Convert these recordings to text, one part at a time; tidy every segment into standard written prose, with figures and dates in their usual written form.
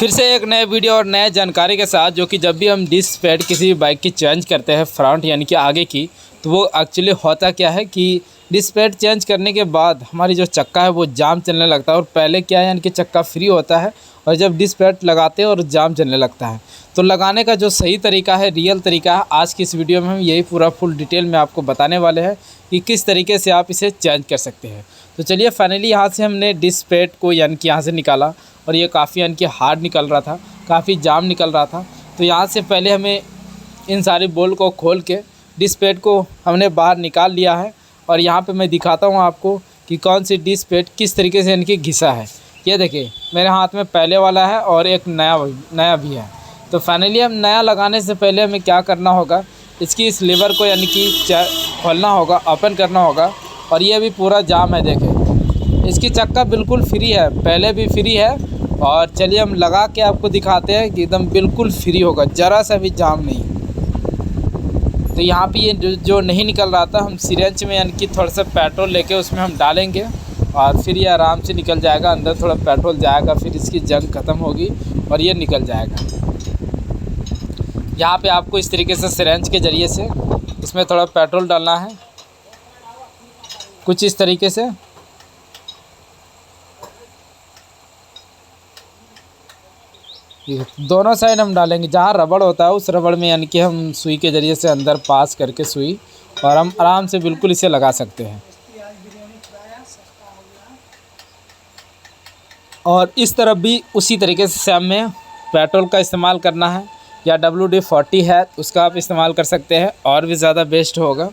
फिर से एक नए वीडियो और नए जानकारी के साथ, जो कि जब भी हम डिस्क पैड किसी भी बाइक की चेंज करते हैं फ्रंट यानी कि आगे की, तो वो एक्चुअली होता क्या है कि डिस्क पैड चेंज करने के बाद हमारी जो चक्का है वो जाम चलने लगता है। और पहले क्या है यानी कि चक्का फ्री होता है और जब डिस्क पैड लगाते हैं और जाम चलने लगता है। तो लगाने का जो सही तरीका है, रियल तरीका है, आज की इस वीडियो में हम यही पूरा फुल डिटेल में आपको बताने वाले हैं कि किस तरीके से आप इसे चेंज कर सकते हैं। तो चलिए फाइनली यहाँ से हमने डिस्क पैड को यानी कि यहाँ से निकाला और ये काफ़ी यानी कि हार्ड निकल रहा था, काफ़ी जाम निकल रहा था। तो यहाँ से पहले हमें इन सारे बोल्ट को खोल के डिस्क पैड को हमने बाहर निकाल लिया है। और यहाँ पे मैं दिखाता हूँ आपको कि कौन सी डिस्क पैड किस तरीके से यानी कि घिसा है। ये देखिए मेरे हाथ में पहले वाला है और एक नया भी है। तो फाइनली हम नया लगाने से पहले हमें क्या करना होगा, इसकी इस लीवर को यानी कि खोलना होगा, ओपन करना होगा। और ये भी पूरा जाम है, देखें इसकी चक्का बिल्कुल फ्री है, पहले भी फ्री है। और चलिए हम लगा के आपको दिखाते हैं कि एकदम बिल्कुल फ्री होगा, ज़रा सा भी जाम नहीं। तो यहाँ पे ये जो नहीं निकल रहा था, हम सिरेंज में यानी कि थोड़ा सा पेट्रोल लेके उसमें हम डालेंगे और फिर ये आराम से निकल जाएगा। अंदर थोड़ा पेट्रोल जाएगा, फिर इसकी जंग ख़त्म होगी और ये निकल जाएगा। यहाँ पे आपको इस तरीके से सिरेंज के ज़रिए से इसमें थोड़ा पेट्रोल डालना है, कुछ इस तरीके से। दोनों साइड हम डालेंगे, जहाँ रबड़ होता है उस रबड़ में यानी कि हम सुई के ज़रिए से अंदर पास करके सुई, और हम आराम से बिल्कुल इसे लगा सकते हैं। और इस तरफ भी उसी तरीके से हमें पेट्रोल का इस्तेमाल करना है, या WD-40 है उसका आप इस्तेमाल कर सकते हैं और भी ज़्यादा बेस्ट होगा।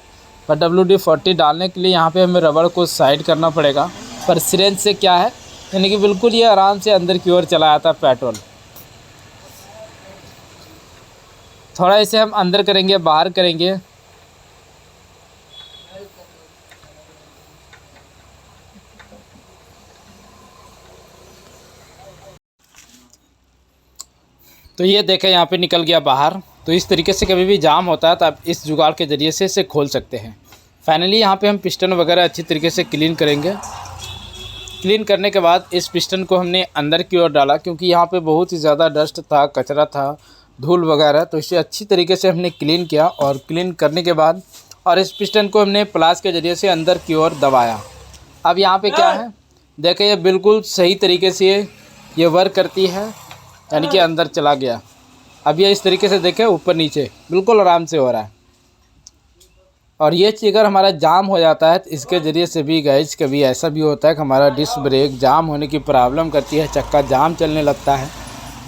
पर WD-40 डालने के लिए यहाँ पे हमें रबड़ को साइड करना पड़ेगा। पर सिरेंज से क्या है यानी कि बिल्कुल ये आराम से अंदर की ओर चला आता है पेट्रोल। थोड़ा इसे हम अंदर करेंगे, बाहर करेंगे। तो ये देखें यहाँ पे निकल गया बाहर। तो इस तरीके से कभी भी जाम होता है तो आप इस जुगाड़ के ज़रिए से इसे खोल सकते हैं। फाइनली यहाँ पे हम पिस्टन वगैरह अच्छी तरीके से क्लीन करेंगे। क्लीन करने के बाद इस पिस्टन को हमने अंदर की ओर डाला, क्योंकि यहाँ पे बहुत ही ज़्यादा डस्ट था, कचरा था, धूल वगैरह। तो इसे अच्छी तरीके से हमने क्लीन किया और क्लीन करने के बाद और इस पिस्टन को हमने प्लास के ज़रिए से अंदर की ओर दबाया। अब यहाँ पे क्या है, देखें ये बिल्कुल सही तरीके से ये वर्क करती है, यानी कि अंदर चला गया। अब ये इस तरीके से देखें ऊपर नीचे बिल्कुल आराम से हो रहा है। और ये चीज़ अगर हमारा जाम हो जाता है तो इसके ज़रिए से भी गाइस कभी ऐसा भी होता है कि हमारा डिस्क ब्रेक जाम होने की प्रॉब्लम करती है, चक्का जाम चलने लगता है।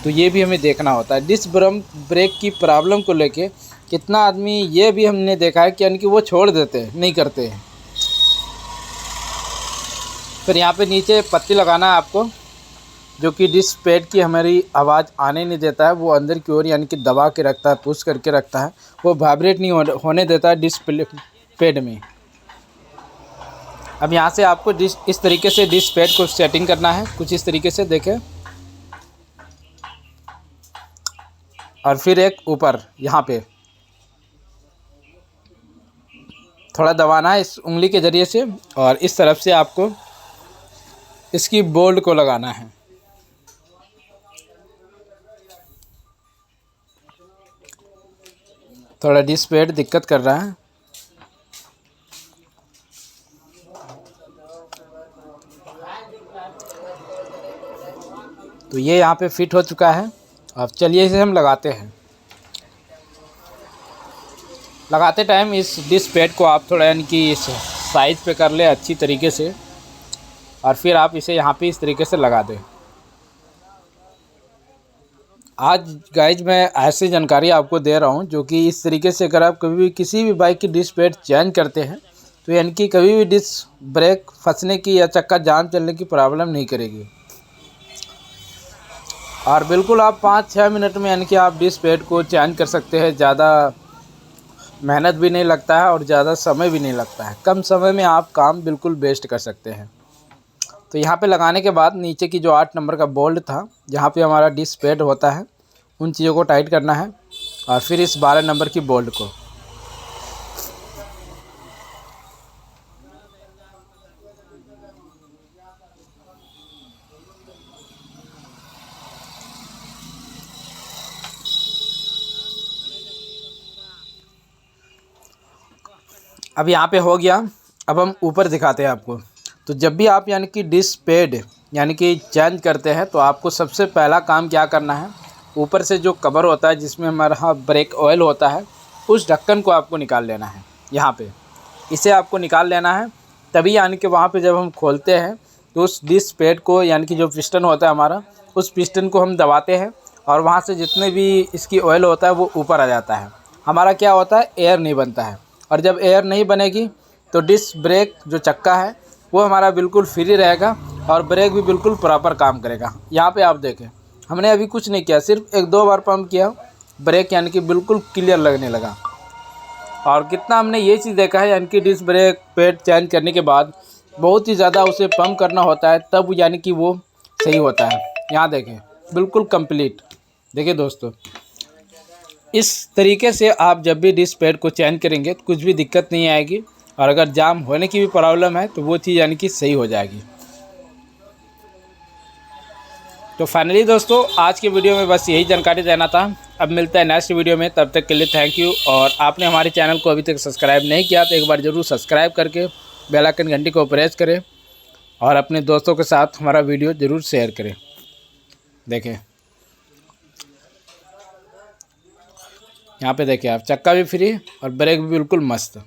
तो ये भी हमें देखना होता है। डिस्क ब्रेक की प्रॉब्लम को लेके कितना आदमी ये भी हमने देखा है कि यानी कि वो छोड़ देते हैं, नहीं करते हैं। फिर यहाँ पे नीचे पत्ती लगाना है आपको, जो कि डिस्क पैड की हमारी आवाज़ आने नहीं देता है, वो अंदर की ओर यानी कि दबा के रखता है, पुश करके रखता है, वो वाइब्रेट नहीं होने देता है डिस्क पैड में। अब यहाँ से आपको इस तरीके से डिस्क पैड को सेटिंग करना है, कुछ इस तरीके से देखें। और फिर एक ऊपर यहाँ पे थोड़ा दबाना है इस उंगली के ज़रिए से, और इस तरफ से आपको इसकी बोल्ट को लगाना है। थोड़ा डिस्क पैड दिक्कत कर रहा है। तो ये यहाँ पे फिट हो चुका है। अब चलिए इसे हम लगाते हैं। लगाते टाइम इस डिस्क पैड को आप थोड़ा यानी कि इस साइज़ पे कर ले अच्छी तरीके से, और फिर आप इसे यहाँ पे इस तरीके से लगा दें। आज गाइज मैं ऐसी जानकारी आपको दे रहा हूँ जो कि इस तरीके से अगर आप कभी भी किसी भी बाइक की डिस्क पैड चेंज करते हैं तो यानी कि कभी भी डिस्क ब्रेक फंसने की या चक्का जाम चलने की प्रॉब्लम नहीं करेगी। और बिल्कुल आप 5-6 मिनट में यानी कि आप डिस्क पैड को चेंज कर सकते हैं। ज़्यादा मेहनत भी नहीं लगता है और ज़्यादा समय भी नहीं लगता है, कम समय में आप काम बिल्कुल बेस्ट कर सकते हैं। तो यहाँ पे लगाने के बाद नीचे की जो 8 नंबर का बोल्ट था, जहाँ पे हमारा डिस्क पैड होता है, उन चीज़ों को टाइट करना है। और फिर इस 12 नंबर की बोल्ट को अब यहाँ पे हो गया। अब हम ऊपर दिखाते हैं आपको। तो जब भी आप यानी कि डिस्क पैड यानी कि चेंज करते हैं तो आपको सबसे पहला काम क्या करना है, ऊपर से जो कवर होता है जिसमें हमारा ब्रेक ऑयल होता है, उस ढक्कन को आपको निकाल लेना है। यहाँ पे इसे आपको निकाल लेना है, तभी यानी कि वहाँ पे जब हम खोलते हैं तो उस डिस्क पैड को यानी कि जो पिस्टन होता है हमारा, उस पिस्टन को हम दबाते हैं और वहाँ से जितने भी इसकी ऑयल होता है वो ऊपर आ जाता है। हमारा क्या होता है, एयर नहीं बनता है। और जब एयर नहीं बनेगी तो डिस्क ब्रेक जो चक्का है वो हमारा बिल्कुल फ्री रहेगा और ब्रेक भी बिल्कुल प्रॉपर काम करेगा। यहाँ पे आप देखें, हमने अभी कुछ नहीं किया, सिर्फ 1-2 बार पंप किया, ब्रेक यानी कि बिल्कुल क्लियर लगने लगा। और कितना हमने ये चीज़ देखा है, यानी कि डिस्क ब्रेक पैड चेंज करने के बाद बहुत ही ज़्यादा उसे पंप करना होता है, तब यानी कि वो सही होता है। यहाँ देखें बिल्कुल कंप्लीट। देखिए दोस्तों, इस तरीके से आप जब भी डिस्क पैड को चेंज करेंगे तो कुछ भी दिक्कत नहीं आएगी, और अगर जाम होने की भी प्रॉब्लम है तो वो चीज़ यानी कि सही हो जाएगी। तो फाइनली दोस्तों, आज के वीडियो में बस यही जानकारी देना था। अब मिलता है नेक्स्ट वीडियो में, तब तक के लिए थैंक यू। और आपने हमारे चैनल को अभी तक सब्सक्राइब नहीं किया तो एक बार ज़रूर सब्सक्राइब करके बेल आइकन घंटी को प्रेस करें और अपने दोस्तों के साथ हमारा वीडियो ज़रूर शेयर करें। देखें यहाँ पे, देखिए आप, चक्का भी फ्री और ब्रेक भी बिल्कुल मस्त।